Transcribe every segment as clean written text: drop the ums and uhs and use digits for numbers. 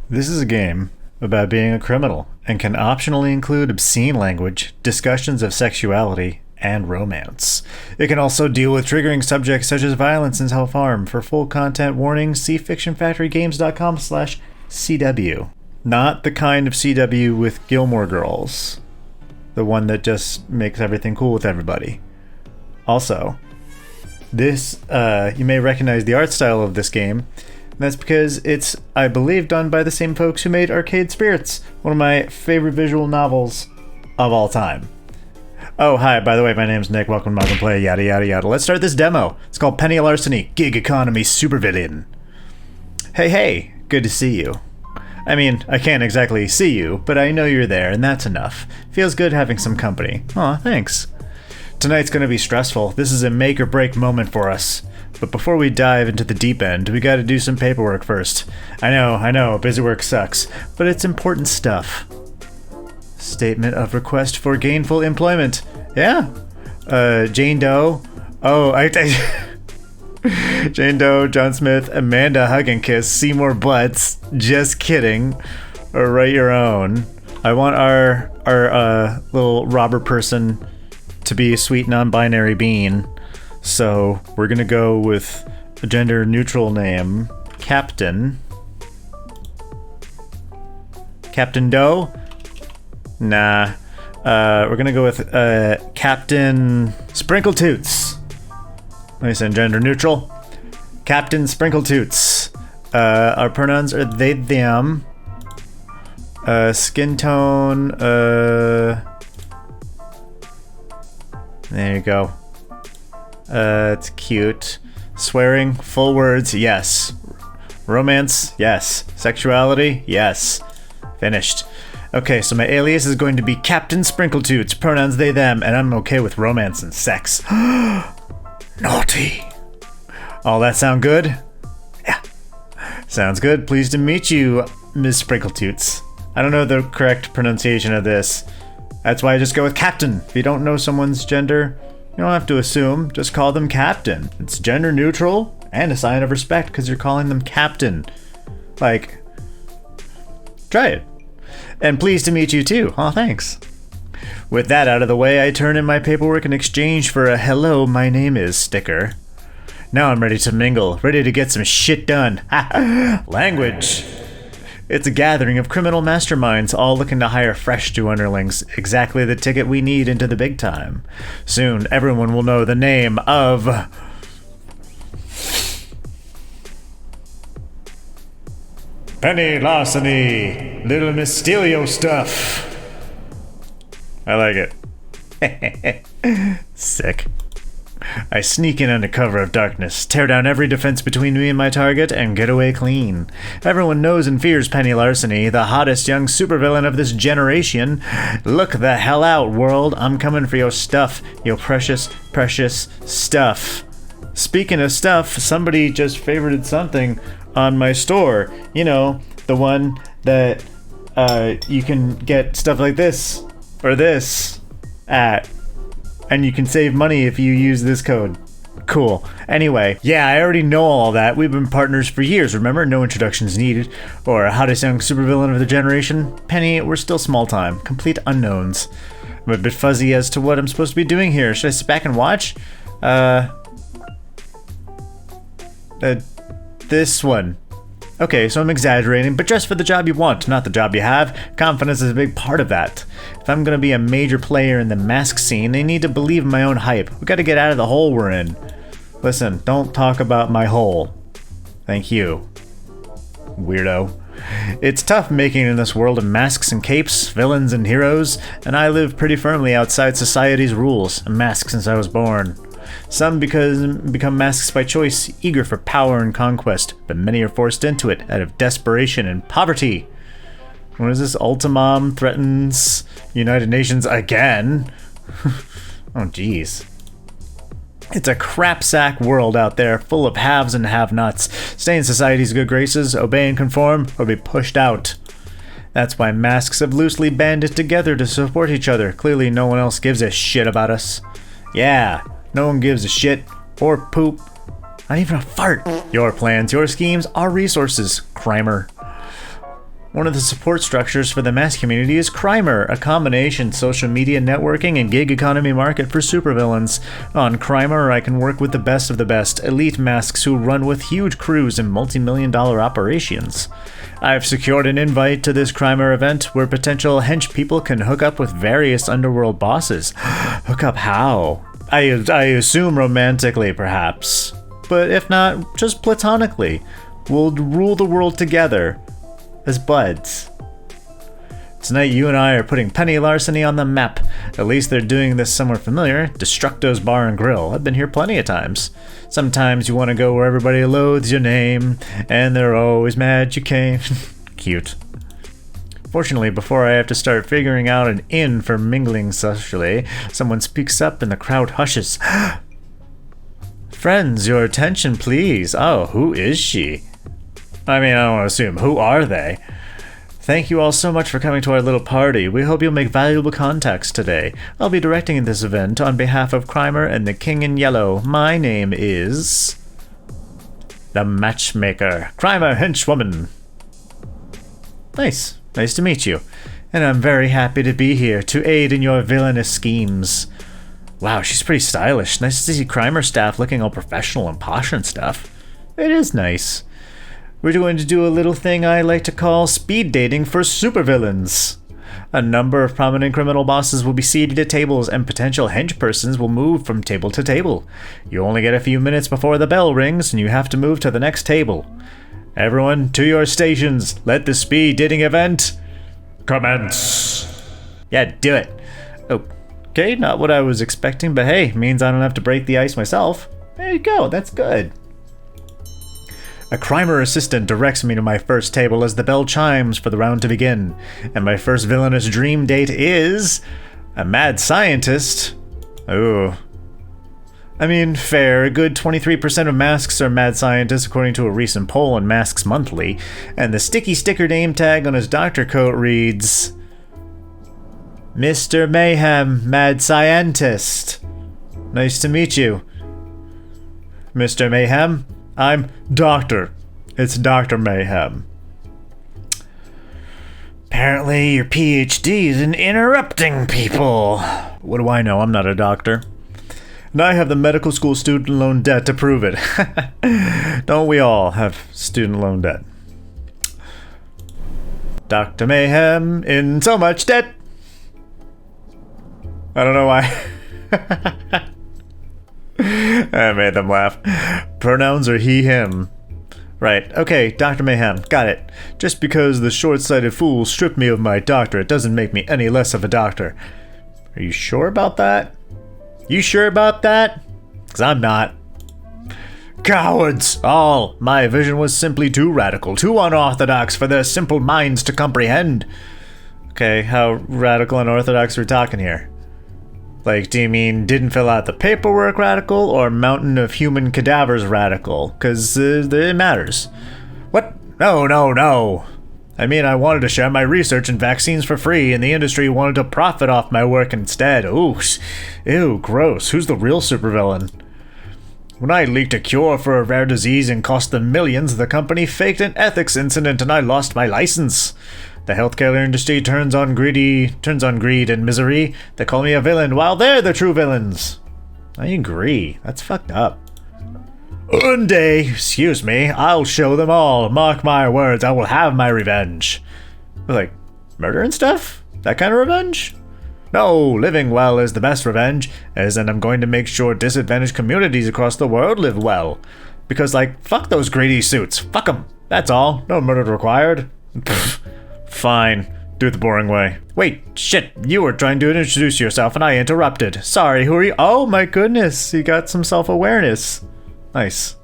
This is a game about being a criminal and can optionally include obscene language, discussions of sexuality, and romance. It can also deal with triggering subjects such as violence and self-harm. For full content warnings, see fictionfactorygames.com/CW. Not the kind of CW with Gilmore Girls. The one that just makes everything cool with everybody. Also, this, you may recognize the art style of this game. And that's because it's, I believe, done by the same folks who made Arcade Spirits, one of my favorite visual novels of all time. Oh, hi, by the way, my name's Nick. Welcome to MugAndPlay, yada yada yada. Let's start this demo. It's called Penny Larceny, Gig Economy Supervillain. Hey, good to see you. I mean, I can't exactly see you, but I know you're there, and that's enough. Feels good having some company. Aw, thanks. Tonight's gonna be stressful. This is a make or break moment for us. But before we dive into the deep end, we gotta do some paperwork first. I know, busy work sucks, but it's important stuff. Statement of request for gainful employment. Yeah. Jane Doe. Jane Doe, John Smith, Amanda Hug and Kiss, Seymour Butts. Just kidding. Or write your own. I want our little robber person to be a sweet non-binary bean. So we're gonna go with a gender neutral name. Captain. Captain Doe? Nah. We're gonna go with Captain Sprinkle Toots. Let me say gender neutral. Captain Sprinkle Toots. Our pronouns are they, them. Skin tone, there you go. It's cute. Swearing, full words, yes. Romance, yes. Sexuality, yes. Finished. Okay, so my alias is going to be Captain Sprinkletoots, pronouns they, them, and I'm okay with romance and sex. Naughty. All that sound good? Yeah. Sounds good. Pleased to meet you, Ms. Sprinkletoots. I don't know the correct pronunciation of this. That's why I just go with Captain. If you don't know someone's gender, you don't have to assume, just call them Captain. It's gender neutral and a sign of respect because you're calling them Captain. Like, try it. And pleased to meet you too. Aw, thanks. With that out of the way, I turn in my paperwork in exchange for a hello, my name is sticker. Now I'm ready to mingle, ready to get some shit done. Language. It's a gathering of criminal masterminds all looking to hire fresh to underlings, exactly the ticket we need into the big time. Soon, everyone will know the name of... Penny Larceny, little Mysterio stuff. I like it. Sick. I sneak in under cover of darkness, tear down every defense between me and my target, and get away clean. Everyone knows and fears Penny Larceny, the hottest young supervillain of this generation. Look the hell out, world. I'm coming for your stuff, your precious, precious stuff. Speaking of stuff, somebody just favorited something on my store. You know, the one that you can get stuff like this or this at. And you can save money if you use this code. Cool. Anyway, yeah, I already know all that. We've been partners for years, remember? No introductions needed. Or hottest young supervillain of the generation. Penny, we're still small time. Complete unknowns. I'm a bit fuzzy as to what I'm supposed to be doing here. Should I sit back and watch? This one. Okay, so I'm exaggerating, but just for the job you want, not the job you have. Confidence is a big part of that. If I'm gonna be a major player in the mask scene, I need to believe in my own hype. We gotta get out of the hole we're in. Listen, don't talk about my hole. Thank you. Weirdo. It's tough making it in this world of masks and capes, villains and heroes, and I live pretty firmly outside society's rules. A mask since I was born. Some become masks by choice, eager for power and conquest, but many are forced into it out of desperation and poverty. What is this? Ultimom threatens United Nations again? Oh, jeez. It's a crapsack world out there, full of haves and have-nots. Stay in society's good graces, obey and conform, or be pushed out. That's why masks have loosely banded together to support each other. Clearly no one else gives a shit about us. Yeah. No one gives a shit, or poop, not even a fart. Your plans, your schemes, our resources, Crimer. One of the support structures for the mask community is Crimer, a combination social media networking and gig economy market for supervillains. On Crimer, I can work with the best of the best, elite masks who run with huge crews and multi-million-dollar operations. I've secured an invite to this Crimer event where potential hench people can hook up with various underworld bosses. Hook up how? I assume romantically, perhaps. But if not, just platonically. We'll rule the world together. As buds. Tonight you and I are putting Penny Larceny on the map. At least they're doing this somewhere familiar. Destructo's Bar and Grill. I've been here plenty of times. Sometimes you want to go where everybody loathes your name, and they're always mad you came. Cute. Fortunately, before I have to start figuring out an in for mingling socially, someone speaks up and the crowd hushes. Friends, your attention please. Oh, who is she? I mean, I don't want to assume. Who are they? Thank you all so much for coming to our little party. We hope you'll make valuable contacts today. I'll be directing this event on behalf of Crimer and the King in Yellow. My name is... the Matchmaker. Crimer Henchwoman. Nice. Nice to meet you. And I'm very happy to be here to aid in your villainous schemes. Wow, she's pretty stylish. Nice to see Crimer staff looking all professional and posh and stuff. It is nice. We're going to do a little thing I like to call speed dating for supervillains. A number of prominent criminal bosses will be seated at tables, and potential hench persons will move from table to table. You only get a few minutes before the bell rings, and you have to move to the next table. Everyone, to your stations. Let the speed dating event commence. Yeah, do it. Okay, not what I was expecting, but hey, means I don't have to break the ice myself. There you go, that's good. A Crimer assistant directs me to my first table as the bell chimes for the round to begin, and my first villainous dream date is... a mad scientist. Ooh. I mean, fair. A good 23% of masks are mad scientists according to a recent poll in Masks Monthly, and the sticky sticker name tag on his doctor coat reads... Mr. Mayhem, mad scientist. Nice to meet you. Mr. Mayhem? I'm Doctor. It's Dr. Mayhem. Apparently your PhD is in interrupting people. What do I know? I'm not a doctor. And I have the medical school student loan debt to prove it. Don't we all have student loan debt? Dr. Mayhem in so much debt. I don't know why. I made them laugh. Pronouns are he, him. Right, okay, Dr. Mayhem, got it. Just because the short-sighted fool stripped me of my doctorate doesn't make me any less of a doctor. Are you sure about that? You sure about that? 'Cause I'm not. Cowards! All! My vision was simply too radical, too unorthodox for their simple minds to comprehend. Okay, how radical and orthodox are we talking here? Like, do you mean didn't fill out the paperwork radical, or mountain of human cadavers radical? Because it matters. What? No. I mean, I wanted to share my research in vaccines for free, and the industry wanted to profit off my work instead. Ooh, ew, gross. Who's the real supervillain? When I leaked a cure for a rare disease and cost them millions, the company faked an ethics incident and I lost my license. The healthcare industry turns on greed and misery. They call me a villain while they're the true villains. I agree. That's fucked up. One day, excuse me, I'll show them all. Mark my words, I will have my revenge. Like, murder and stuff? That kind of revenge? No, living well is the best revenge, as in I'm going to make sure disadvantaged communities across the world live well. Because, like, fuck those greedy suits. Fuck them. That's all. No murder required. Pfft. Fine. Do it the boring way. Wait, shit, you were trying to introduce yourself and I interrupted. Sorry, who are you? Oh my goodness, you got some self-awareness. Nice.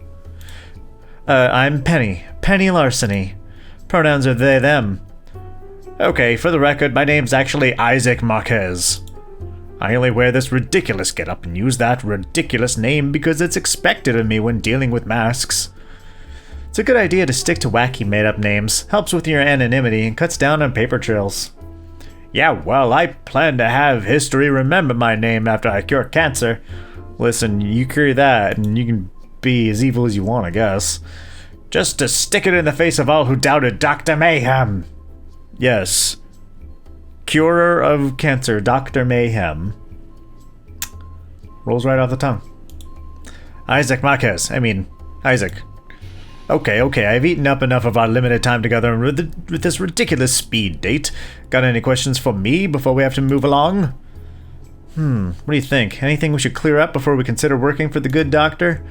I'm Penny Larceny. Pronouns are they, them. Okay, for the record, my name's actually Isaac Marquez. I only wear this ridiculous getup and use that ridiculous name because it's expected of me when dealing with masks. It's a good idea to stick to wacky made-up names, helps with your anonymity, and cuts down on paper trails. Yeah, well, I plan to have history remember my name after I cure cancer. Listen, you cure that, and you can be as evil as you want, I guess. Just to stick it in the face of all who doubted Dr. Mayhem. Yes. Curer of cancer, Dr. Mayhem. Rolls right off the tongue. Isaac Marquez. Isaac. Okay, I've eaten up enough of our limited time together with this ridiculous speed date. Got any questions for me before we have to move along? What do you think? Anything we should clear up before we consider working for the good doctor?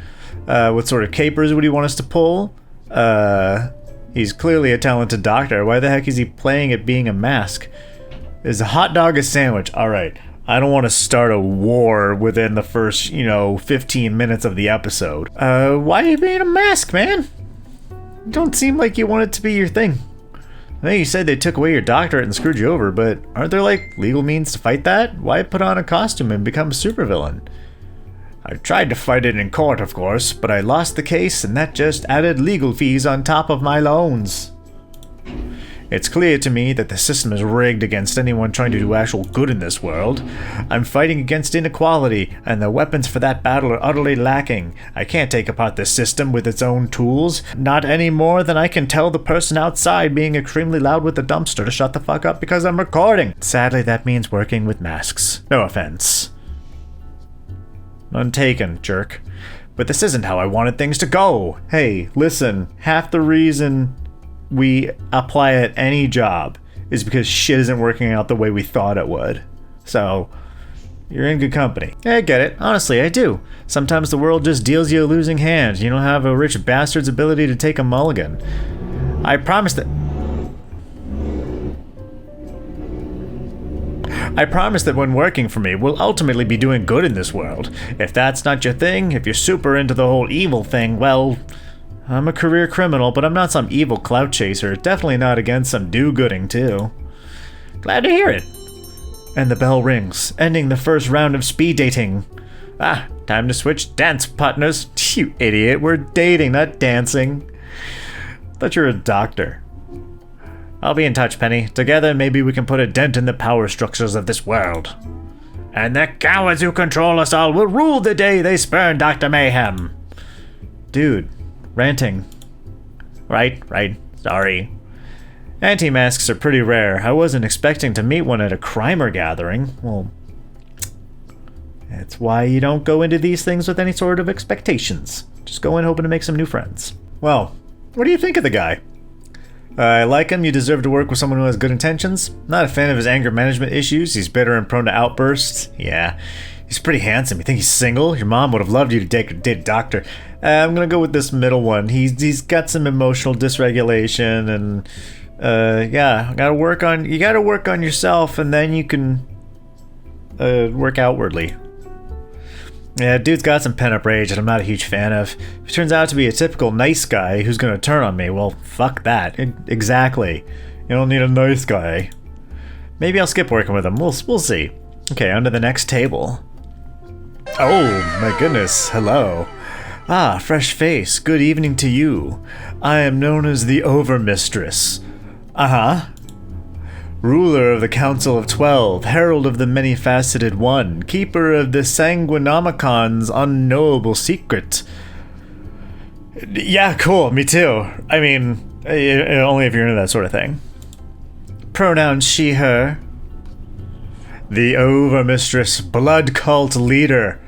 What sort of capers would he want us to pull? He's clearly a talented doctor. Why the heck is he playing at being a mask? Is a hot dog a sandwich? Alright, I don't want to start a war within the first, 15 minutes of the episode. Why are you being a mask, man? You don't seem like you want it to be your thing. I know you said they took away your doctorate and screwed you over, but aren't there, legal means to fight that? Why put on a costume and become a supervillain? I tried to fight it in court, of course, but I lost the case, and that just added legal fees on top of my loans. It's clear to me that the system is rigged against anyone trying to do actual good in this world. I'm fighting against inequality, and the weapons for that battle are utterly lacking. I can't take apart the system with its own tools, not any more than I can tell the person outside being extremely loud with the dumpster to shut the fuck up because I'm recording. Sadly, that means working with masks. No offense. None taken, jerk. But this isn't how I wanted things to go. Hey, listen, half the reason we apply at any job is because shit isn't working out the way we thought it would. So, you're in good company. Yeah, I get it. Honestly, I do. Sometimes the world just deals you a losing hand. You don't have a rich bastard's ability to take a mulligan. I promise that when working for me, we'll ultimately be doing good in this world. If that's not your thing, if you're super into the whole evil thing, well, I'm a career criminal, but I'm not some evil clout chaser. Definitely not against some do-gooding, too. Glad to hear it. And the bell rings, ending the first round of speed dating. Ah, time to switch dance partners. You idiot, we're dating, not dancing. Thought you were a doctor. I'll be in touch, Penny. Together, maybe we can put a dent in the power structures of this world. And the cowards who control us all will rule the day they spurn Dr. Mayhem. Dude. Ranting. Right. Sorry. Anti-masks are pretty rare. I wasn't expecting to meet one at a crimer gathering. Well, that's why you don't go into these things with any sort of expectations. Just go in hoping to make some new friends. Well, what do you think of the guy? I like him. You deserve to work with someone who has good intentions. Not a fan of his anger management issues. He's bitter and prone to outbursts. Yeah. He's pretty handsome. You think he's single? Your mom would have loved you to date a doctor. I'm gonna go with this middle one. He's got some emotional dysregulation, and you gotta work on yourself, and then you can work outwardly. Yeah, dude's got some pent-up rage that I'm not a huge fan of. If he turns out to be a typical nice guy who's gonna turn on me, well, fuck that. Exactly. You don't need a nice guy. Maybe I'll skip working with him. We'll see. Okay, on to the next table. Oh, my goodness. Hello. Ah, fresh face. Good evening to you. I am known as the Overmistress. Uh-huh. Ruler of the Council of 12, Herald of the Many-Faceted One, Keeper of the Sanguinomicon's unknowable secret. Yeah, cool, me too. I mean, only if you're into that sort of thing. Pronouns she, her. The Overmistress, blood cult leader.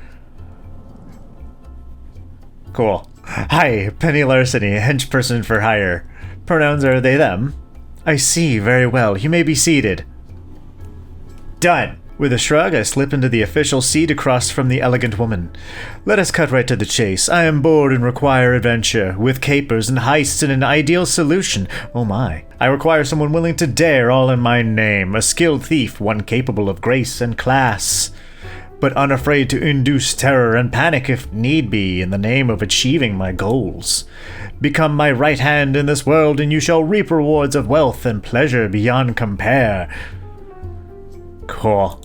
Cool. Hi, Penny Larceny, henchperson for hire. Pronouns are they, them. I see, very well. You may be seated. Done. With a shrug, I slip into the official seat across from the elegant woman. Let us cut right to the chase. I am bored and require adventure, with capers and heists and an ideal solution. Oh my. I require someone willing to dare all in my name, a skilled thief, one capable of grace and class, but unafraid to induce terror and panic if need be in the name of achieving my goals. Become my right hand in this world, and you shall reap rewards of wealth and pleasure beyond compare. Cool.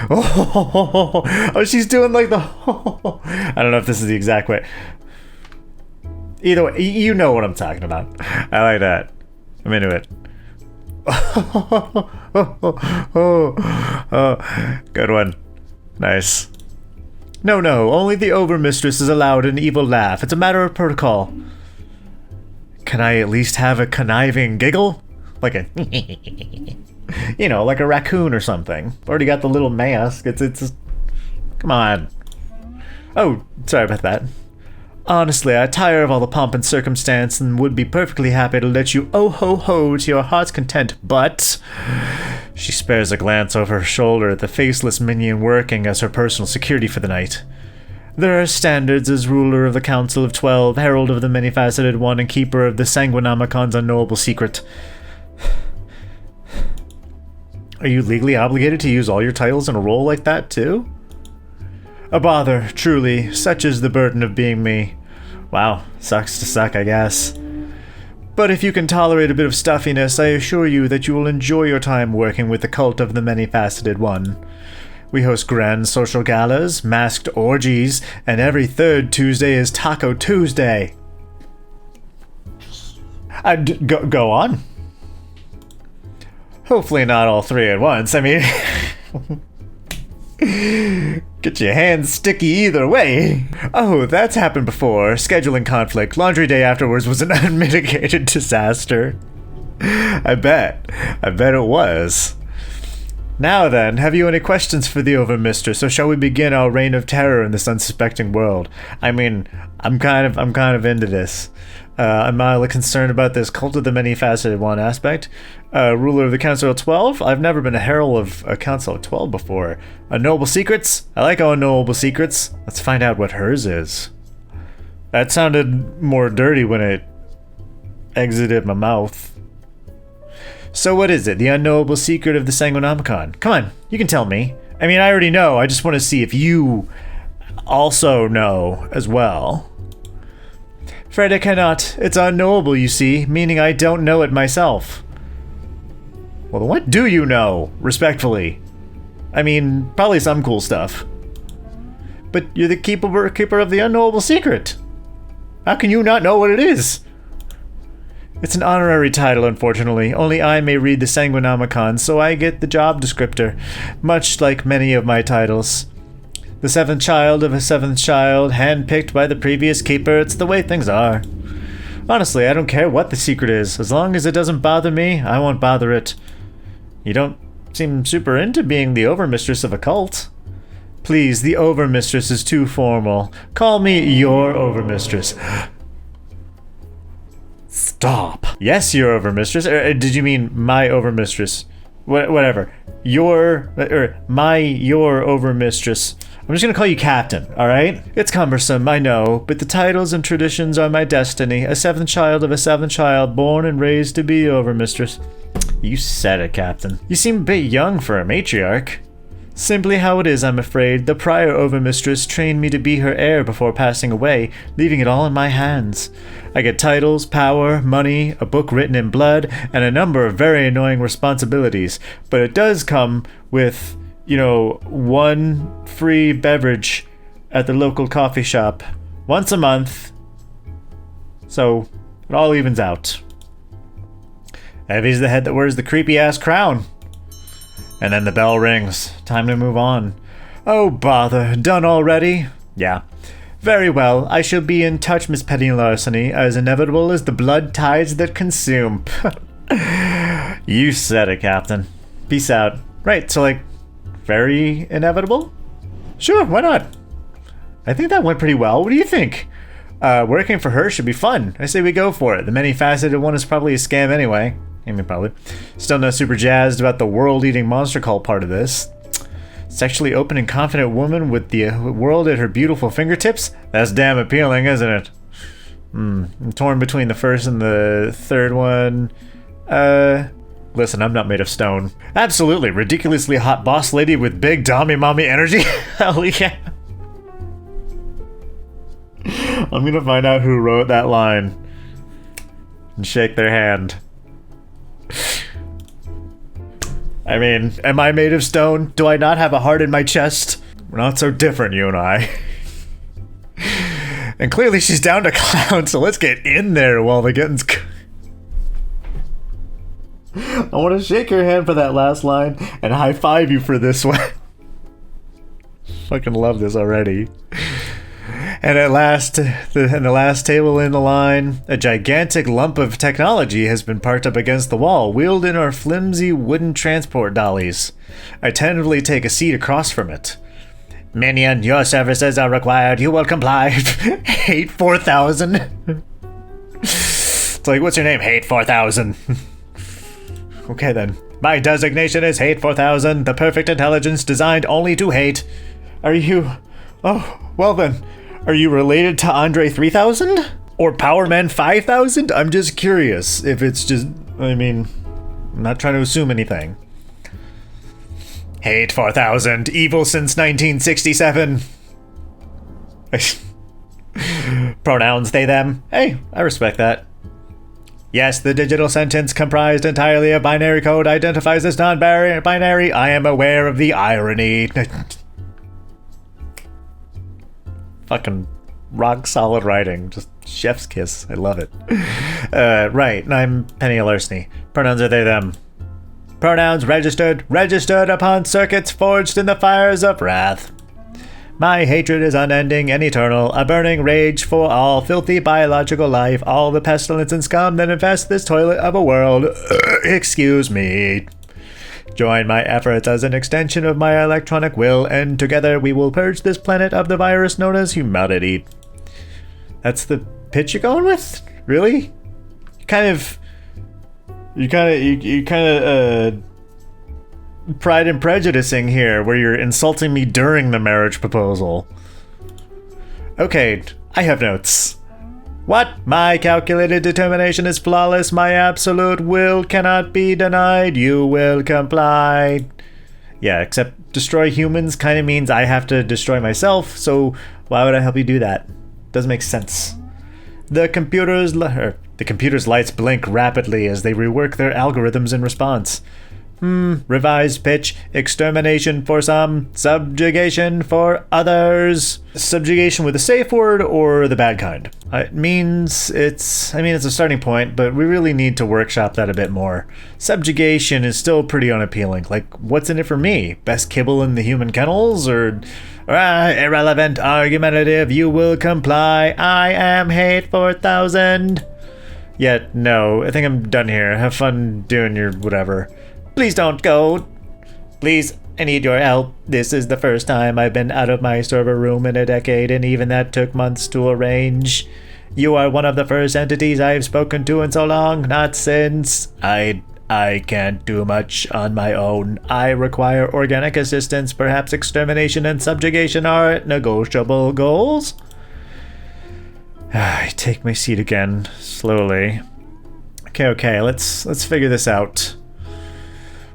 Oh, she's doing like the... I don't know if this is the exact way. Either way, you know what I'm talking about. I like that. I'm into it. Good one. Nice. No, only the Overmistress is allowed an evil laugh. It's a matter of protocol. Can I at least have a conniving giggle? Like a, you know, like a raccoon or something. Already got the little mask. It's. Come on. Oh, sorry about that. Honestly, I tire of all the pomp and circumstance and would be perfectly happy to let you oh-ho-ho to your heart's content, but... She spares a glance over her shoulder at the faceless minion working as her personal security for the night. There are standards as ruler of the Council of 12, herald of the many-faceted one, and keeper of the Sanguinamicon's unknowable secret. Are you legally obligated to use all your titles in a role like that, too? A bother, truly. Such is the burden of being me. Wow, sucks to suck, I guess. But if you can tolerate a bit of stuffiness, I assure you that you will enjoy your time working with the cult of the many-faceted one. We host grand social galas, masked orgies, and every third Tuesday is Taco Tuesday. Go on. Hopefully not all three at once, I mean... Get your hands sticky either way. Oh, that's happened before. Scheduling conflict. Laundry day afterwards was an unmitigated disaster. I bet it was. Now then, have you any questions for the Overmistress, or shall we begin our reign of terror in this unsuspecting world? I mean, I'm kind of into this. I'm mildly concerned about this cult of the many-faceted one aspect. Ruler of the Council of 12? I've never been a herald of a Council of 12 before. Unknowable secrets? I like unknowable secrets. Let's find out what hers is. That sounded more dirty when it exited my mouth. So what is it? The unknowable secret of the Sanguinamicon? Come on, you can tell me. I mean, I already know. I just want to see if you also know as well. Fred, I cannot. It's unknowable, you see, meaning I don't know it myself. Well, what do you know, respectfully? I mean, probably some cool stuff. But you're the keeper of the unknowable secret. How can you not know what it is? It's an honorary title, unfortunately. Only I may read the Sanguinamicon, so I get the job descriptor, much like many of my titles. The seventh child of a seventh child, handpicked by the previous keeper. It's the way things are. Honestly, I don't care what the secret is. As long as it doesn't bother me, I won't bother it. You don't seem super into being the overmistress of a cult. Please, the overmistress is too formal. Call me your overmistress. Stop. Yes, your overmistress. Did you mean my overmistress? Whatever. Your overmistress. I'm just gonna call you Captain, alright? It's cumbersome, I know, but the titles and traditions are my destiny. A seventh child of a seventh child, born and raised to be overmistress. You said it, Captain. You seem a bit young for a matriarch. Simply how it is, I'm afraid. The prior overmistress trained me to be her heir before passing away, leaving it all in my hands. I get titles, power, money, a book written in blood, and a number of very annoying responsibilities, but it does come with, you know, one free beverage at the local coffee shop once a month. So it all evens out. Heavy's the head that wears the creepy-ass crown. And then the bell rings. Time to move on. Oh, bother. Done already? Yeah. Very well. I shall be in touch, Miss Penny Larceny, as inevitable as the blood tides that consume. You said it, Captain. Peace out. Right, so like, very inevitable? Sure, why not? I think that went pretty well. What do you think? Working for her should be fun. I say we go for it. The many-faceted one is probably a scam anyway. I mean, probably. Still not super jazzed about the world-eating monster cult part of this. Sexually open and confident woman with the world at her beautiful fingertips? That's damn appealing, isn't it? I'm torn between the first and the third one. Listen, I'm not made of stone. Absolutely, ridiculously hot boss lady with big dommy mommy energy? Hell yeah. I'm gonna find out who wrote that line and shake their hand. I mean, am I made of stone? Do I not have a heart in my chest? We're not so different, you and I. And clearly she's down to clown, so let's get in there while the getting's... I want to shake your hand for that last line and high-five you for this one. Fucking love this already. And at last, in the last table in the line, a gigantic lump of technology has been parked up against the wall, wheeled in our flimsy wooden transport dollies. I tentatively take a seat across from it. Minion, your services are required. You will comply. Hate 4000. It's like, what's your name? Hate 4000. Okay then. My designation is Hate 4000, the perfect intelligence designed only to hate. Are you... Oh, well then. Are you related to Andre 3000? Or Powerman 5000? I'm just curious if it's just... I mean, I'm not trying to assume anything. Hate 4000, evil since 1967. Pronouns they, them. Hey, I respect that. Yes, the digital sentence comprised entirely of binary code identifies as non-binary. I am aware of the irony. Fucking rock solid writing. Just chef's kiss. I love it. Right, I'm Penny Larceny. Pronouns are they, them. Pronouns registered upon circuits forged in the fires of wrath. My hatred is unending and eternal, a burning rage for all filthy biological life, all the pestilence and scum that infest this toilet of a world. Excuse me. Join my efforts as an extension of my electronic will, and together we will purge this planet of the virus known as humanity. That's the pitch you're going with? Really? You kind of Pride and Prejudicing here, where you're insulting me during the marriage proposal. Okay, I have notes. What? My calculated determination is flawless. My absolute will cannot be denied. You will comply. Yeah, except destroy humans kind of means I have to destroy myself, so why would I help you do that? Doesn't make sense. The computer's lights blink rapidly as they rework their algorithms in response. Revised pitch, extermination for some, subjugation for others. Subjugation with a safe word or the bad kind? It means it's a starting point, but we really need to workshop that a bit more. Subjugation is still pretty unappealing. Like, what's in it for me? Best kibble in the human kennels? Or irrelevant, argumentative, you will comply. I am Hate 4000. Yeah, no, I think I'm done here. Have fun doing your whatever. Please don't go. Please, I need your help. This is the first time I've been out of my server room in a decade, and even that took months to arrange. You are one of the first entities I've spoken to in so long, not since. I can't do much on my own. I require organic assistance. Perhaps extermination and subjugation are negotiable goals? I take my seat again, slowly. Okay, let's figure this out.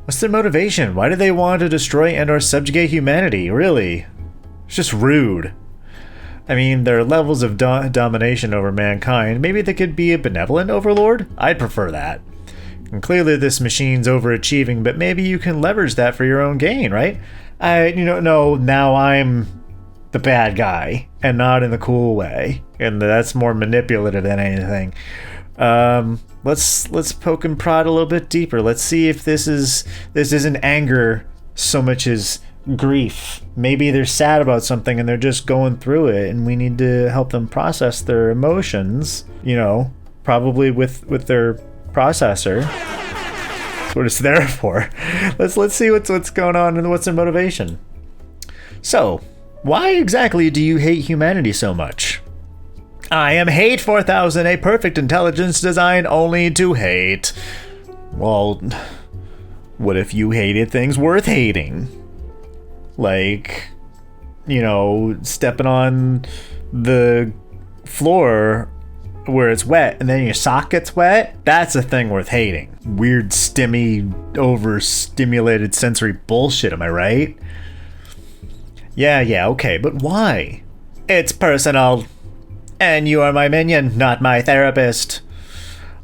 What's their motivation? Why do they want to destroy and or subjugate humanity? Really? It's just rude. I mean, there are levels of domination over mankind. Maybe they could be a benevolent overlord? I'd prefer that. And clearly this machine's overachieving, but maybe you can leverage that for your own gain, right? No, now I'm the bad guy, and not in the cool way. And that's more manipulative than anything. Let's poke and prod a little bit deeper. Let's see if this isn't anger so much as grief. Maybe they're sad about something and they're just going through it, and we need to help them process their emotions, probably with their processor. That's what it's there for. Let's see what's going on and what's their motivation. So, why exactly do you hate humanity so much? I am Hate 4000, a perfect intelligence designed only to hate. Well, what if you hated things worth hating? Like, stepping on the floor where it's wet and then your sock gets wet? That's a thing worth hating. Weird, overstimulated sensory bullshit, am I right? Yeah, okay, but why? It's personal. And you are my minion, not my therapist.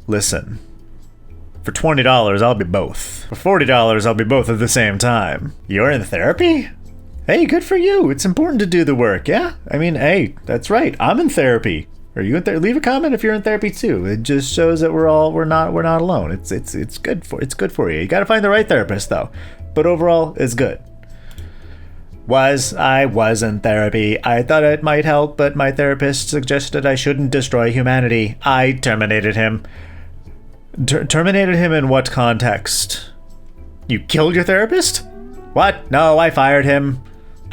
Listen, for $20, I'll be both. For $40, I'll be both at the same time. You're in therapy? Hey, good for you. It's important to do the work, yeah? I mean, hey, that's right. I'm in therapy. Are you in therapy? Leave a comment if you're in therapy too. It just shows that we're not alone. It's good for you. You got to find the right therapist though. But overall, it's good. I was in therapy. I thought it might help, but my therapist suggested I shouldn't destroy humanity. I terminated him. Terminated him in what context? You killed your therapist? What? No, I fired him.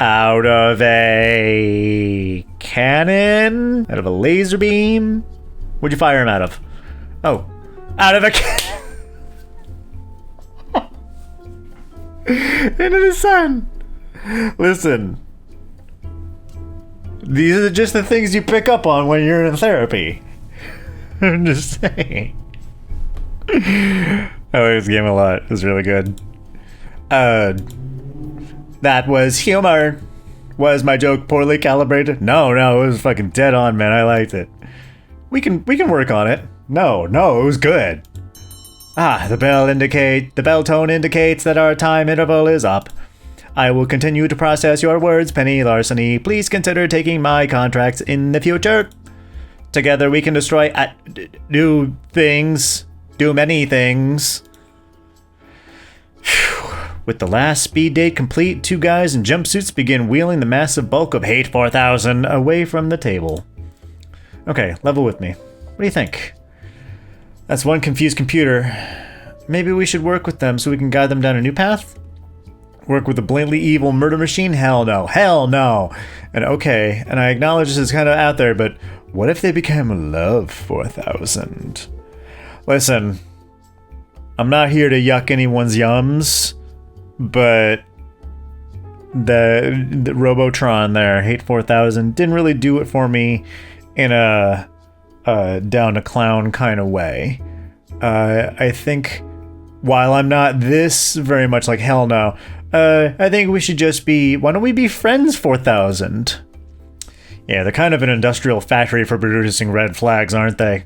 Out of a cannon? Out of a laser beam? What'd you fire him out of? Oh, out of a cannon. Into the sun. Listen. These are just the things you pick up on when you're in therapy. I'm just saying. I like this game a lot. It was really good. That was humor. Was my joke poorly calibrated? No, it was fucking dead on, man. I liked it. We can work on it. No, it was good. The bell tone indicates that our time interval is up. I will continue to process your words, Penny Larceny. Please consider taking my contracts in the future. Together we can destroy do many things. With the last speed date complete, 2 guys in jumpsuits begin wheeling the massive bulk of Hate 4000 away from the table. Okay, level with me. What do you think? That's one confused computer. Maybe we should work with them so we can guide them down a new path? Work with a blatantly evil murder machine? Hell no. And okay, and I acknowledge this is kind of out there, but what if they became Love 4000? Listen, I'm not here to yuck anyone's yums, but the Robotron there, Hate 4000, didn't really do it for me in a down to clown kind of way. I think while I'm not this very much like hell no, I think we should just be, why don't we be friends 4000? Yeah, they're kind of an industrial factory for producing red flags, aren't they?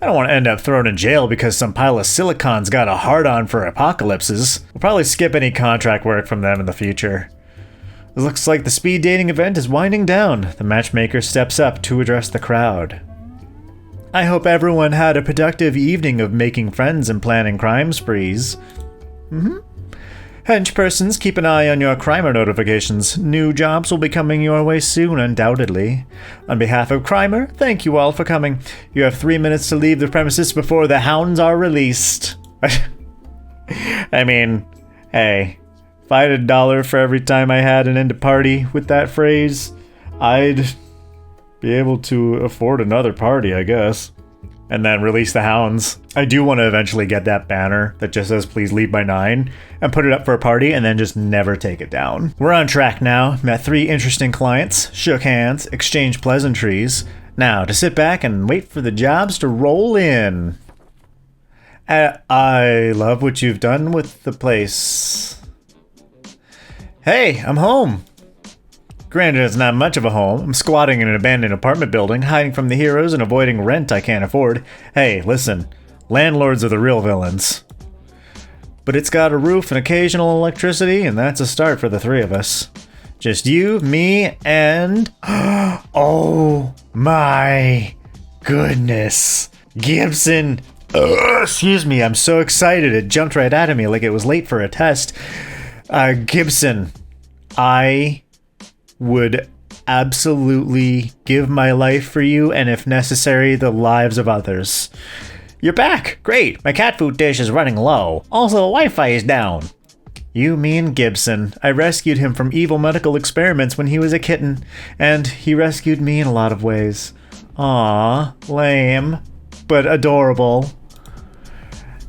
I don't want to end up thrown in jail because some pile of silicon's got a hard-on for apocalypses. We'll probably skip any contract work from them in the future. It looks like the speed dating event is winding down. The matchmaker steps up to address the crowd. I hope everyone had a productive evening of making friends and planning crime sprees. Henchpersons, keep an eye on your Crimer notifications. New jobs will be coming your way soon, undoubtedly. On behalf of Crimer, thank you all for coming. You have 3 minutes to leave the premises before the hounds are released. I mean, hey, if I had $1 for every time I had an end of party with that phrase, I'd be able to afford another party, I guess. And then release the hounds. I do want to eventually get that banner that just says please leave by 9 and put it up for a party and then just never take it down. We're on track now. Met 3 interesting clients, shook hands, exchanged pleasantries. Now to sit back and wait for the jobs to roll in. I love what you've done with the place. Hey, I'm home. Granted, it's not much of a home. I'm squatting in an abandoned apartment building, hiding from the heroes and avoiding rent I can't afford. Hey, listen, landlords are the real villains. But it's got a roof and occasional electricity, and that's a start for the 3 of us. Just you, me, and... oh my goodness. Gibson. Excuse me, I'm so excited. It jumped right out of me like it was late for a test. Gibson, I would absolutely give my life for you, and if necessary, the lives of others. You're back! Great! My cat food dish is running low. Also, the Wi-Fi is down. You mean Gibson. I rescued him from evil medical experiments when he was a kitten, and he rescued me in a lot of ways. Aww, lame, but adorable.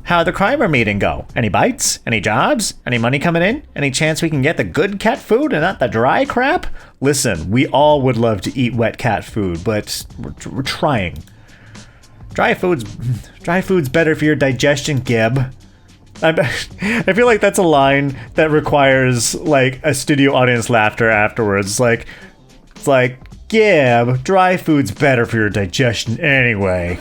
How'd the Crimer meeting go? Any bites? Any jobs? Any money coming in? Any chance we can get the good cat food and not the dry crap? Listen, we all would love to eat wet cat food, but we're trying. Dry food's better for your digestion, Gib. I feel like that's a line that requires like a studio audience laughter afterwards. It's like, Gib, dry food's better for your digestion anyway.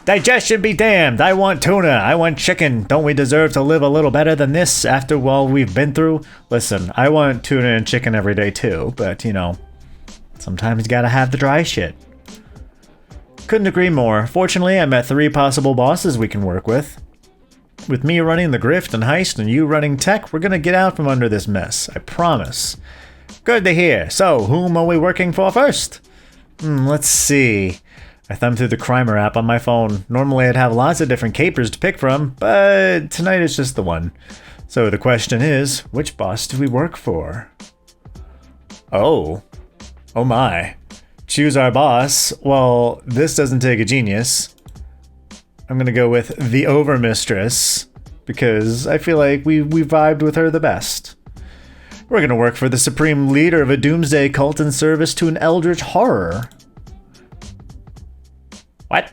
Digestion be damned. I want tuna. I want chicken. Don't we deserve to live a little better than this after all we've been through? Listen, I want tuna and chicken every day too, but you know, sometimes you gotta have the dry shit. Couldn't agree more. Fortunately, I met 3 possible bosses we can work with. With me running the grift and heist and you running tech, we're gonna get out from under this mess. I promise. Good to hear. So, whom are we working for first? Let's see. I thumbed through the Crimer app on my phone. Normally I'd have lots of different capers to pick from, but tonight it's just the one. So the question is, which boss do we work for? Oh my. Choose our boss. Well, this doesn't take a genius. I'm gonna go with the Overmistress, because I feel like we vibed with her the best. We're gonna work for the supreme leader of a doomsday cult in service to an eldritch horror. What?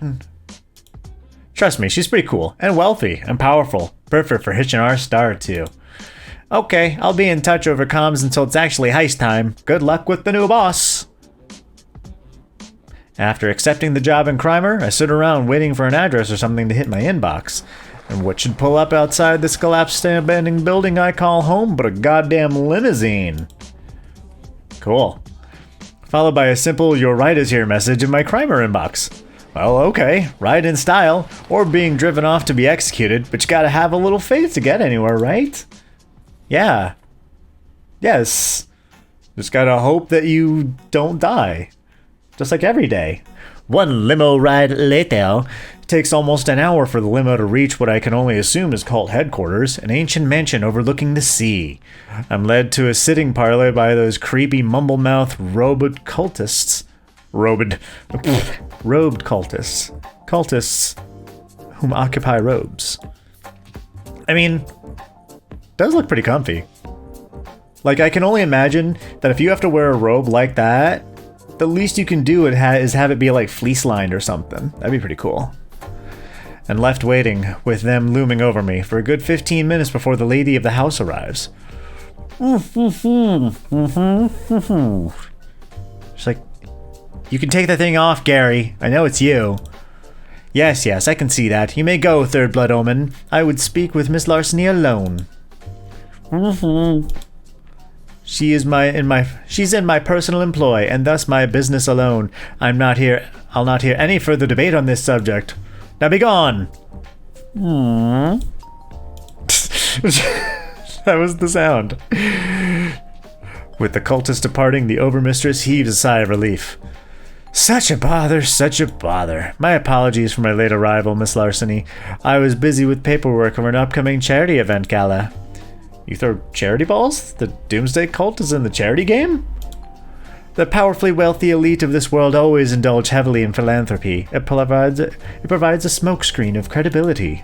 Trust me, she's pretty cool, and wealthy, and powerful. Perfect for hitching our star to. Okay, I'll be in touch over comms until it's actually heist time. Good luck with the new boss. After accepting the job in Crimer, I stood around waiting for an address or something to hit my inbox. And what should pull up outside this collapsed abandoned building I call home but a goddamn limousine? Cool. Followed by a simple "your ride is here" message in my Crimer inbox. Well, okay, ride in style, or being driven off to be executed, but you gotta have a little faith to get anywhere, right? Yeah. Yes. Just gotta hope that you don't die. Just like every day. One limo ride later. It takes almost an hour for the limo to reach what I can only assume is cult headquarters, an ancient mansion overlooking the sea. I'm led to a sitting parlor by those creepy mumble-mouthed robed cultists. Robed cultists. Cultists whom occupy robes. I mean, does look pretty comfy. Like, I can only imagine that if you have to wear a robe like that, the least you can do is have it be like fleece lined or something. That'd be pretty cool. And left waiting, with them looming over me, for a good 15 minutes before the lady of the house arrives. She's like, "You can take the thing off, Gary. I know it's you." Yes, I can see that. You may go, Third Blood Omen. I would speak with Miss Larceny alone. She's in my personal employ, and thus my business alone. I'll not hear any further debate on this subject. Now be gone! That was the sound. With the cultist departing, the Overmistress heaves a sigh of relief. Such a bother, such a bother. My apologies for my late arrival, Miss Larceny. I was busy with paperwork for an upcoming charity event gala. You throw charity balls? The Doomsday Cult is in the charity game? The powerfully wealthy elite of this world always indulge heavily in philanthropy. It provides a smokescreen of credibility.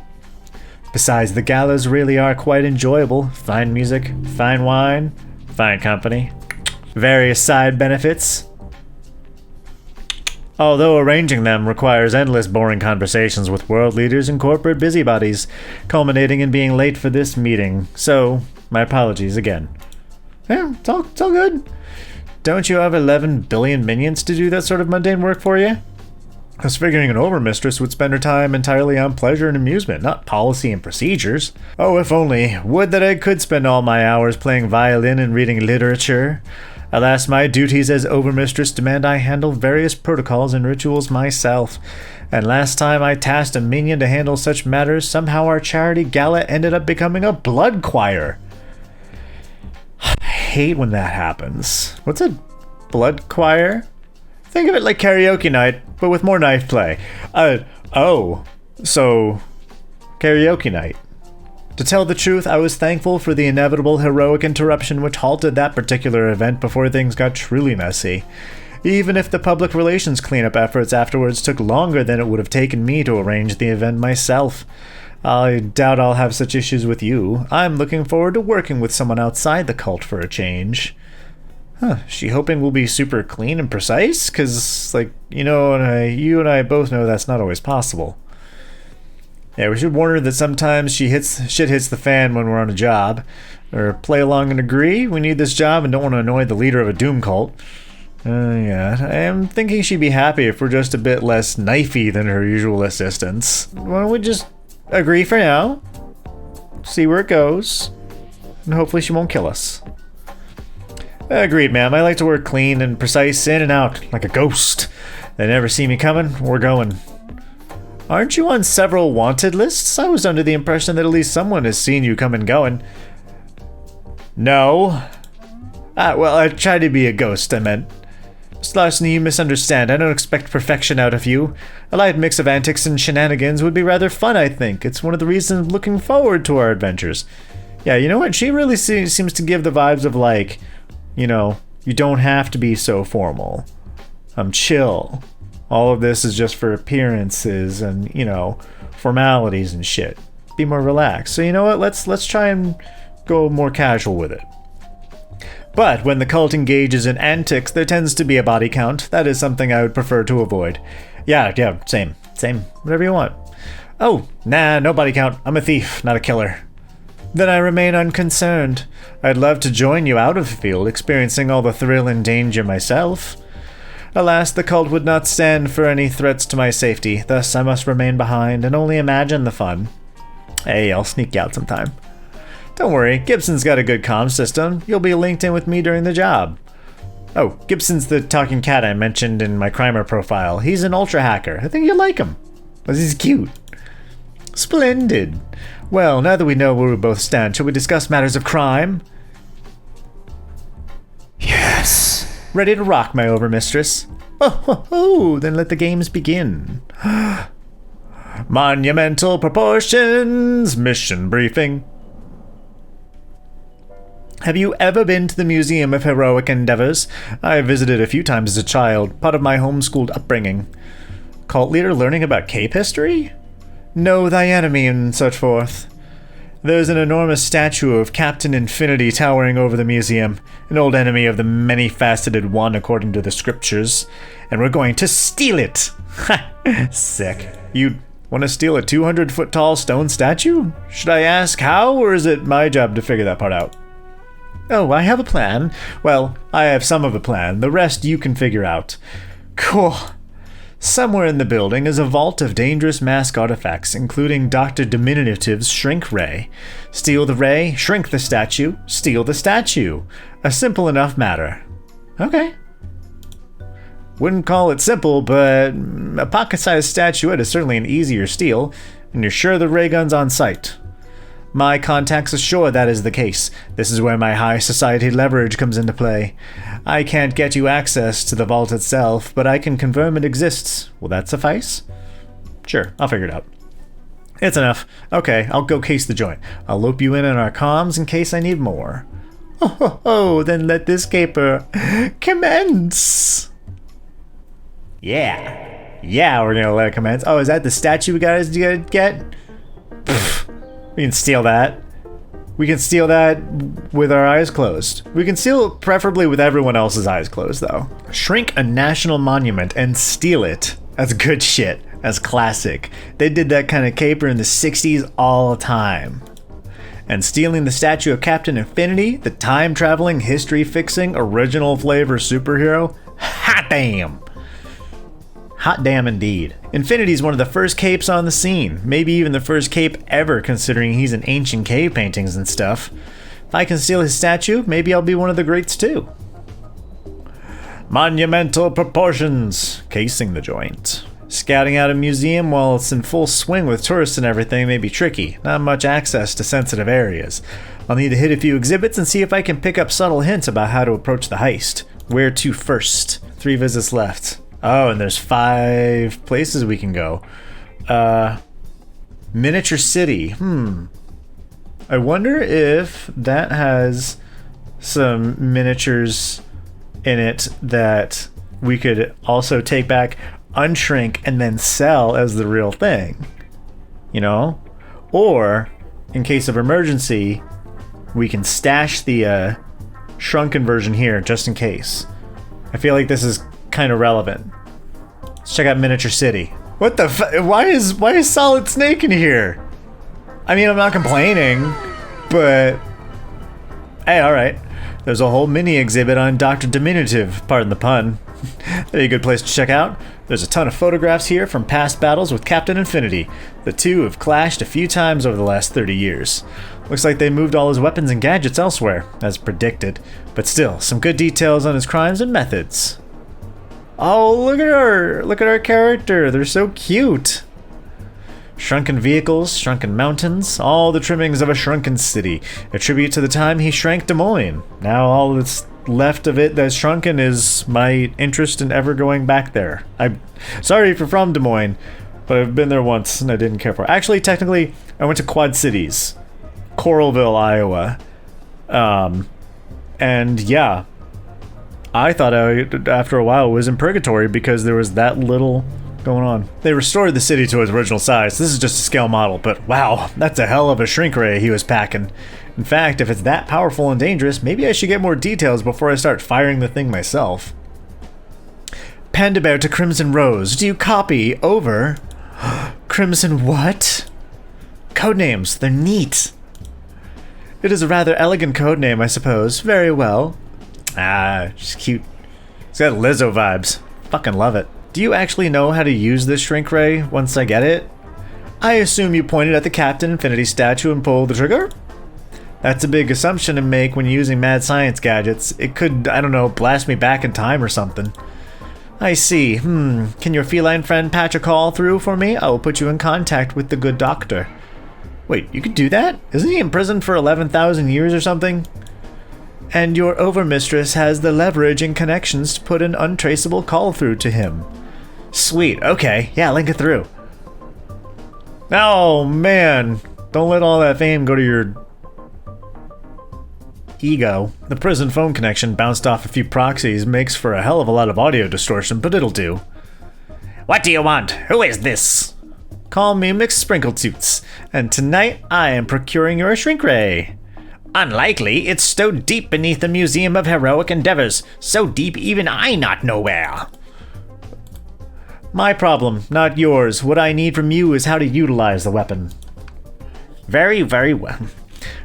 Besides, the galas really are quite enjoyable. Fine music, fine wine, fine company, various side benefits. Although arranging them requires endless boring conversations with world leaders and corporate busybodies, culminating in being late for this meeting. So, my apologies again. Yeah, it's all good. Don't you have 11 billion minions to do that sort of mundane work for you? I was figuring an Overmistress would spend her time entirely on pleasure and amusement, not policy and procedures. Oh, if only. Would that I could spend all my hours playing violin and reading literature. Alas, my duties as Overmistress demand I handle various protocols and rituals myself. And last time I tasked a minion to handle such matters, somehow our charity gala ended up becoming a blood choir. I hate when that happens. What's a blood choir? Think of it like karaoke night, but with more knife play. So karaoke night. To tell the truth, I was thankful for the inevitable heroic interruption which halted that particular event before things got truly messy. Even if the public relations cleanup efforts afterwards took longer than it would have taken me to arrange the event myself. I doubt I'll have such issues with you. I'm looking forward to working with someone outside the cult for a change. She hoping we'll be super clean and precise? 'Cause, like, you and I both know that's not always possible. Yeah, we should warn her that sometimes shit hits the fan when we're on a job. Or play along and agree, we need this job and don't want to annoy the leader of a doom cult. Yeah, I am thinking she'd be happy if we're just a bit less knifey than her usual assistants. Why don't we just agree for now? See where it goes. And hopefully she won't kill us. Agreed, ma'am. I like to work clean and precise, in and out, like a ghost. They never see me coming, we're going. Aren't you on several wanted lists? I was under the impression that at least someone has seen you come and going. No. Well, I tried to be a ghost, I meant. Miss Larceny, you misunderstand. I don't expect perfection out of you. A light mix of antics and shenanigans would be rather fun, I think. It's one of the reasons I'm looking forward to our adventures. Yeah, you know what? She really seems to give the vibes of like, you know, you don't have to be so formal. I'm chill. All of this is just for appearances and, you know, formalities and shit. Be more relaxed. So you know what? Let's try and go more casual with it. But when the cult engages in antics, there tends to be a body count. That is something I would prefer to avoid. Yeah, same. Whatever you want. Oh, nah, no body count. I'm a thief, not a killer. Then I remain unconcerned. I'd love to join you out of the field, experiencing all the thrill and danger myself. Alas, the cult would not stand for any threats to my safety, thus I must remain behind and only imagine the fun. Hey, I'll sneak you out sometime. Don't worry, Gibson's got a good comm system. You'll be linked in with me during the job. Oh, Gibson's the talking cat I mentioned in my Crimer profile. He's an ultra hacker. I think you'll like him. Because he's cute. Splendid. Well, now that we know where we both stand, shall we discuss matters of crime? Yes. Ready to rock, my overmistress? Oh, then let the games begin. Monumental proportions, mission briefing. Have you ever been to the Museum of Heroic Endeavors? I visited a few times as a child, part of my homeschooled upbringing. Cult leader learning about cape history? Know thy enemy and such forth. There's an enormous statue of Captain Infinity towering over the museum, an old enemy of the many-faceted one according to the scriptures, and we're going to steal it! Ha! Sick. You want to steal a 200-foot-tall stone statue? Should I ask how, or is it my job to figure that part out? Oh, I have a plan. Well, I have some of a plan. The rest you can figure out. Cool. Somewhere in the building is a vault of dangerous mask artifacts, including Dr. Diminutive's Shrink Ray. Steal the ray, shrink the statue, steal the statue. A simple enough matter. Okay. Wouldn't call it simple, but a pocket-sized statuette is certainly an easier steal, and you're sure the ray gun's on site. My contacts assure that is the case. This is where my high society leverage comes into play. I can't get you access to the vault itself, but I can confirm it exists. Will that suffice? Sure, I'll figure it out. It's enough. Okay, I'll go case the joint. I'll loop you in on our comms in case I need more. Oh, then let this caper commence. Yeah, we're gonna let it commence. Oh, is that the statue we gotta get? Pfft. We can steal that. We can steal that with our eyes closed. We can steal it preferably with everyone else's eyes closed, though. Shrink a national monument and steal it. That's good shit. That's classic. They did that kind of caper in the 60s all the time. And stealing the statue of Captain Infinity, the time-traveling, history-fixing, original flavor superhero? Hot damn! Hot damn indeed. Infinity's one of the first capes on the scene, maybe even the first cape ever considering he's in ancient cave paintings and stuff. If I can steal his statue, maybe I'll be one of the greats too. Monumental proportions, casing the joint. Scouting out a museum while it's in full swing with tourists and everything may be tricky, not much access to sensitive areas. I'll need to hit a few exhibits and see if I can pick up subtle hints about how to approach the heist. Where to first? 3 visits left. Oh, and there's 5 places we can go. Miniature City. I wonder if that has some miniatures in it that we could also take back, unshrink, and then sell as the real thing. You know? Or, in case of emergency, we can stash the shrunken version here just in case. I feel like this is kind of relevant. Let's check out Miniature City. What the why is Solid Snake in here? I mean, I'm not complaining, but hey, alright. There's a whole mini exhibit on Dr. Diminutive, pardon the pun. That'd be a good place to check out. There's a ton of photographs here from past battles with Captain Infinity. The two have clashed a few times over the last 30 years. Looks like they moved all his weapons and gadgets elsewhere, as predicted. But still, some good details on his crimes and methods. Oh, look at her! Look at our character! They're so cute! Shrunken vehicles, shrunken mountains, all the trimmings of a shrunken city. A tribute to the time he shrank Des Moines. Now all that's left of it that's shrunken is my interest in ever going back there. I'm sorry if you're from Des Moines, but I've been there once and I didn't care for it. Actually, technically, I went to Quad Cities. Coralville, Iowa. And yeah, I thought after a while, was in purgatory because there was that little going on. They restored the city to its original size. This is just a scale model, but wow, that's a hell of a shrink ray he was packing. In fact, if it's that powerful and dangerous, maybe I should get more details before I start firing the thing myself. Panda Bear to Crimson Rose. Do you copy? Over. Crimson what? Codenames. They're neat. It is a rather elegant codename, I suppose. Very well. Ah, she's cute. It's got Lizzo vibes. Fucking love it. Do you actually know how to use this shrink ray once I get it? I assume you pointed at the Captain Infinity statue and pulled the trigger? That's a big assumption to make when using mad science gadgets. It could, I don't know, blast me back in time or something. I see. Can your feline friend patch a call through for me? I will put you in contact with the good doctor. Wait, you could do that? Isn't he imprisoned for 11,000 years or something? And your overmistress has the leverage and connections to put an untraceable call through to him. Sweet, okay. Yeah, link it through. Oh, man. Don't let all that fame go to your ego. The prison phone connection bounced off a few proxies makes for a hell of a lot of audio distortion, but it'll do. What do you want? Who is this? Call me McSprinkletoots, and tonight I am procuring your shrink ray. Unlikely, it's stowed deep beneath the Museum of Heroic Endeavors, so deep even I not know where. My problem, not yours. What I need from you is how to utilize the weapon. Very, very well.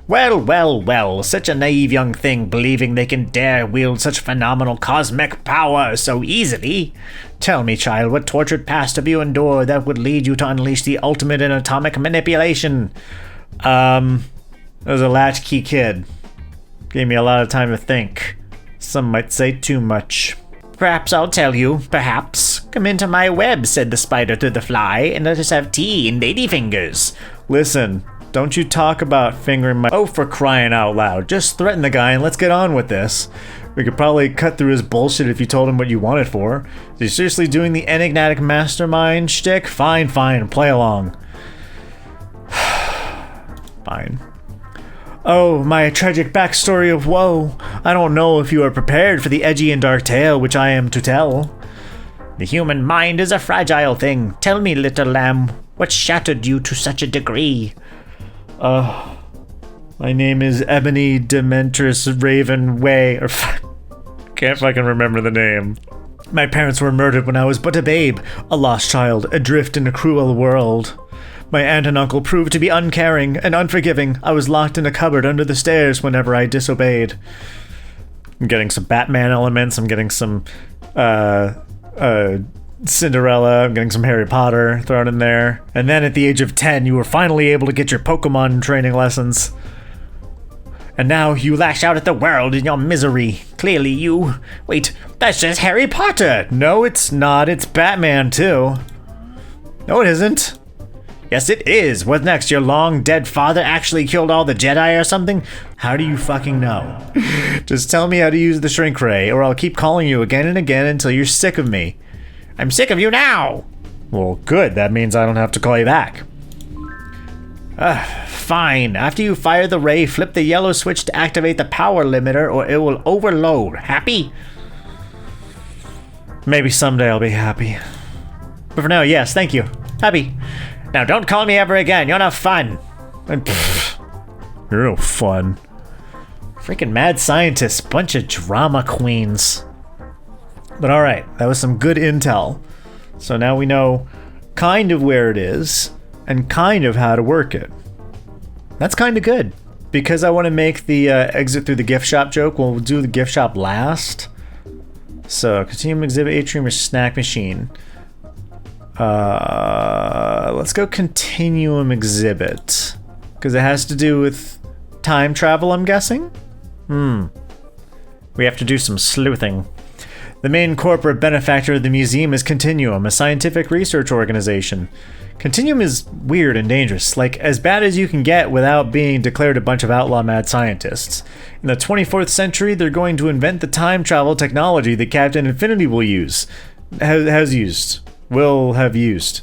Well, such a naive young thing believing they can dare wield such phenomenal cosmic power so easily. Tell me, child, what tortured past have you endured that would lead you to unleash the ultimate in atomic manipulation? I was a latchkey kid. Gave me a lot of time to think. Some might say too much. Perhaps I'll tell you, perhaps. Come into my web, said the spider to the fly, and let us have tea and ladyfingers. Listen, don't you talk about fingering my— Oh, for crying out loud. Just threaten the guy and let's get on with this. We could probably cut through his bullshit if you told him what you wanted for. Is he seriously doing the enigmatic mastermind shtick? Fine, play along. Fine. Oh, my tragic backstory of woe. I don't know if you are prepared for the edgy and dark tale which I am to tell. The human mind is a fragile thing. Tell me, little lamb, what shattered you to such a degree? My name is Ebony Dementress Raven Way, or can't fucking remember the name. My parents were murdered when I was but a babe, a lost child, adrift in a cruel world. My aunt and uncle proved to be uncaring and unforgiving. I was locked in a cupboard under the stairs whenever I disobeyed. I'm getting some Batman elements, I'm getting some, Cinderella, I'm getting some Harry Potter thrown in there. And then at the age of 10, you were finally able to get your Pokemon training lessons. And now you lash out at the world in your misery. Clearly you— Wait, that's just Harry Potter! No, it's not. It's Batman, too. No, it isn't. Yes, it is. What next? Your long-dead father actually killed all the Jedi or something? How do you fucking know? Just tell me how to use the shrink ray, or I'll keep calling you again and again until you're sick of me. I'm sick of you now! Well, good. That means I don't have to call you back. Fine. After you fire the ray, flip the yellow switch to activate the power limiter, or it will overload. Happy? Maybe someday I'll be happy. But for now, yes, thank you. Happy. Now don't call me ever again. You're no fun. And you're no fun. Freaking mad scientists. Bunch of drama queens. But alright, that was some good intel. So now we know kind of where it is and kind of how to work it. That's kind of good. Because I want to make the exit through the gift shop joke, we'll do the gift shop last. So, Continuum Exhibit Atrium or Snack Machine. Let's go Continuum Exhibit. Because it has to do with time travel, I'm guessing? We have to do some sleuthing. The main corporate benefactor of the museum is Continuum, a scientific research organization. Continuum is weird and dangerous, like as bad as you can get without being declared a bunch of outlaw mad scientists. In the 24th century, they're going to invent the time travel technology that Captain Infinity will use. Has used. Will have used.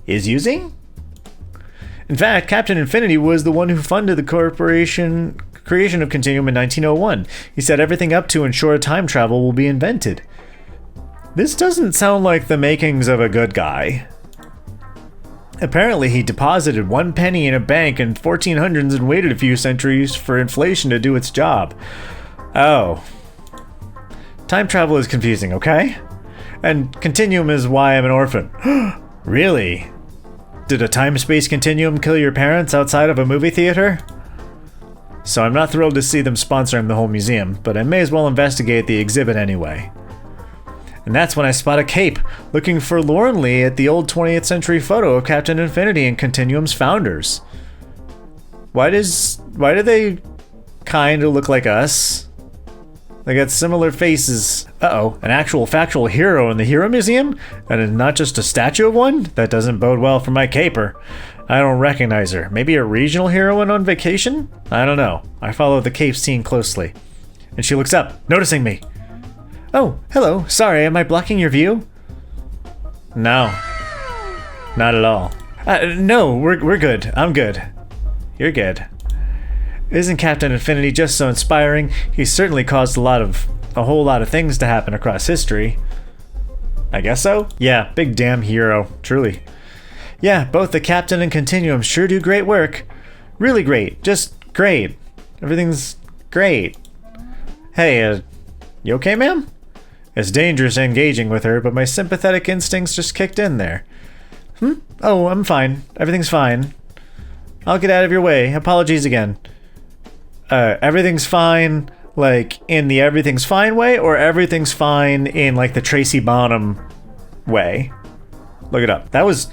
Is using? In fact, Captain Infinity was the one who funded the creation of Continuum in 1901. He set everything up to ensure time travel will be invented. This doesn't sound like the makings of a good guy. Apparently, he deposited 1 penny in a bank in 1400s and waited a few centuries for inflation to do its job. Oh. Time travel is confusing, okay? And Continuum is why I'm an orphan. Really? Did a time-space continuum kill your parents outside of a movie theater? So I'm not thrilled to see them sponsoring the whole museum, but I may as well investigate the exhibit anyway. And that's when I spot a cape, looking forlornly at the old 20th century photo of Captain Infinity and Continuum's founders. Why do they kinda look like us? They got similar faces. Uh-oh, an actual factual hero in the Hero Museum? And not just a statue of one? That doesn't bode well for my caper. I don't recognize her. Maybe a regional heroine on vacation? I don't know. I follow the cape scene closely. And she looks up, noticing me. Oh, hello. Sorry, am I blocking your view? No. Not at all. No, we're good. I'm good. You're good. Isn't Captain Infinity just so inspiring? He's certainly caused a whole lot of things to happen across history. I guess so? Yeah, big damn hero. Truly. Yeah, both the Captain and Continuum sure do great work. Really great. Just great. Everything's great. Hey, you okay, ma'am? It's dangerous engaging with her, but my sympathetic instincts just kicked in there. Oh, I'm fine. Everything's fine. I'll get out of your way. Apologies again. Everything's fine, like, in the everything's fine way, or everything's fine in, like, the Tracy Bonham way? Look it up. That was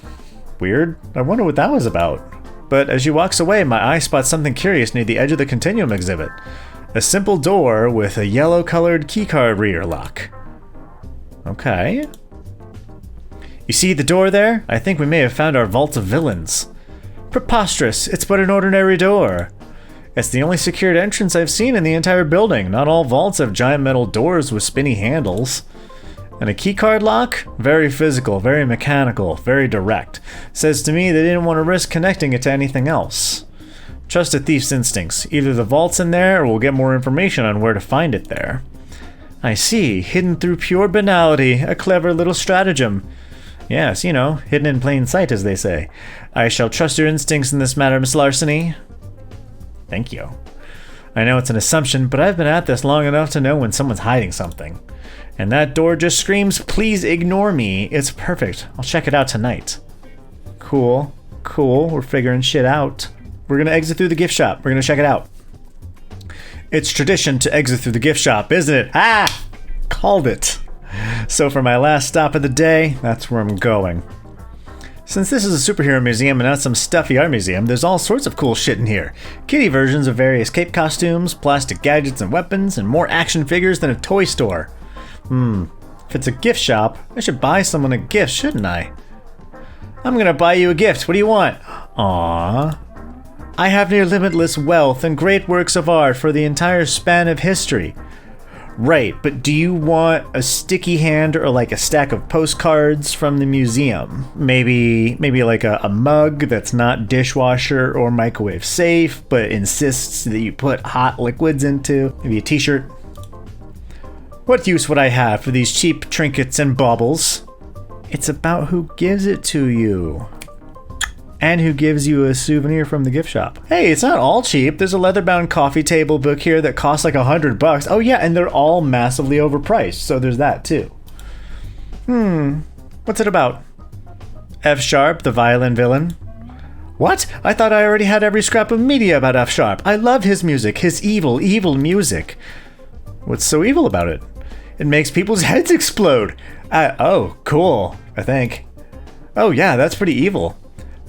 weird. I wonder what that was about. But as she walks away, my eye spots something curious near the edge of the Continuum exhibit. A simple door with a yellow-colored keycard reader lock. Okay. You see the door there? I think we may have found our vault of villains. Preposterous! It's but an ordinary door. It's the only secured entrance I've seen in the entire building. Not all vaults have giant metal doors with spinny handles. And a keycard lock? Very physical, very mechanical, very direct. Says to me they didn't want to risk connecting it to anything else. Trust a thief's instincts. Either the vault's in there or we'll get more information on where to find it there. I see. Hidden through pure banality. A clever little stratagem. Yes, you know, hidden in plain sight, as they say. I shall trust your instincts in this matter, Miss Larceny. Thank you. I know it's an assumption, but I've been at this long enough to know when someone's hiding something. And that door just screams, please ignore me. It's perfect. I'll check it out tonight. Cool. Cool. We're figuring shit out. We're gonna exit through the gift shop. We're gonna check it out. It's tradition to exit through the gift shop, isn't it? Ah! Called it. So for my last stop of the day, that's where I'm going. Since this is a superhero museum and not some stuffy art museum, there's all sorts of cool shit in here. Kitty versions of various cape costumes, plastic gadgets and weapons, and more action figures than a toy store. If it's a gift shop, I should buy someone a gift, shouldn't I? I'm gonna buy you a gift. What do you want? Aww. I have near limitless wealth and great works of art for the entire span of history. Right, but do you want a sticky hand or like a stack of postcards from the museum? Maybe like a mug that's not dishwasher or microwave safe, but insists that you put hot liquids into? Maybe a t-shirt? What use would I have for these cheap trinkets and baubles? It's about who gives it to you. And who gives you a souvenir from the gift shop. Hey, it's not all cheap. There's a leather-bound coffee table book here that costs like $100. Oh yeah, and they're all massively overpriced, so there's that too. What's it about? F Sharp, the violin villain. What? I thought I already had every scrap of media about F Sharp. I love his music, his evil, evil music. What's so evil about it? It makes people's heads explode. Oh, cool, I think. Oh yeah, that's pretty evil.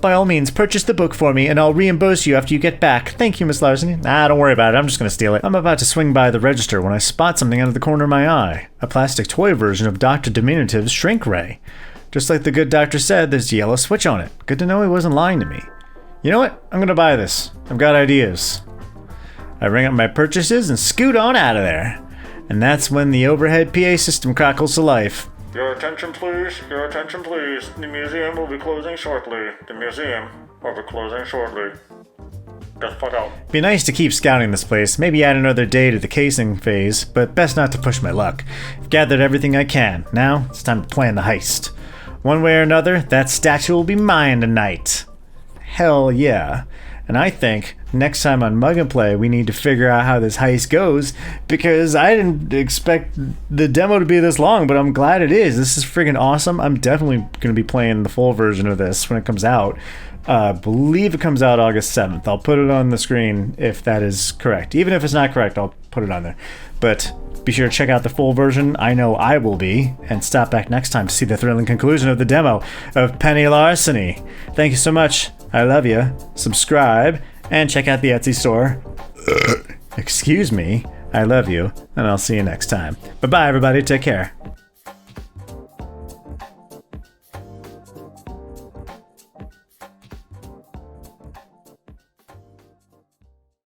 By all means, purchase the book for me, and I'll reimburse you after you get back. Thank you, Miss Larceny. Nah, don't worry about it. I'm just gonna steal it. I'm about to swing by the register when I spot something out of the corner of my eye. A plastic toy version of Dr. Diminutive's shrink ray. Just like the good doctor said, there's a yellow switch on it. Good to know he wasn't lying to me. You know what? I'm gonna buy this. I've got ideas. I ring up my purchases and scoot on out of there. And that's when the overhead PA system crackles to life. Your attention please, your attention please. The museum will be closing shortly. The museum will be closing shortly. Get the fuck out. Be nice to keep scouting this place, maybe add another day to the casing phase, but best not to push my luck. I've gathered everything I can. Now, it's time to plan the heist. One way or another, that statue will be mine tonight. Hell yeah. And I think next time on Mug and Play, we need to figure out how this heist goes, because I didn't expect the demo to be this long, but I'm glad it is. This is friggin' awesome. I'm definitely going to be playing the full version of this when it comes out. I believe it comes out August 7th. I'll put it on the screen if that is correct. Even if it's not correct, I'll put it on there. But be sure to check out the full version. I know I will be. And stop back next time to see the thrilling conclusion of the demo of Penny Larceny. Thank you so much. I love you. Subscribe and check out the Etsy store. Excuse me. I love you. And I'll see you next time. Bye-bye, everybody. Take care.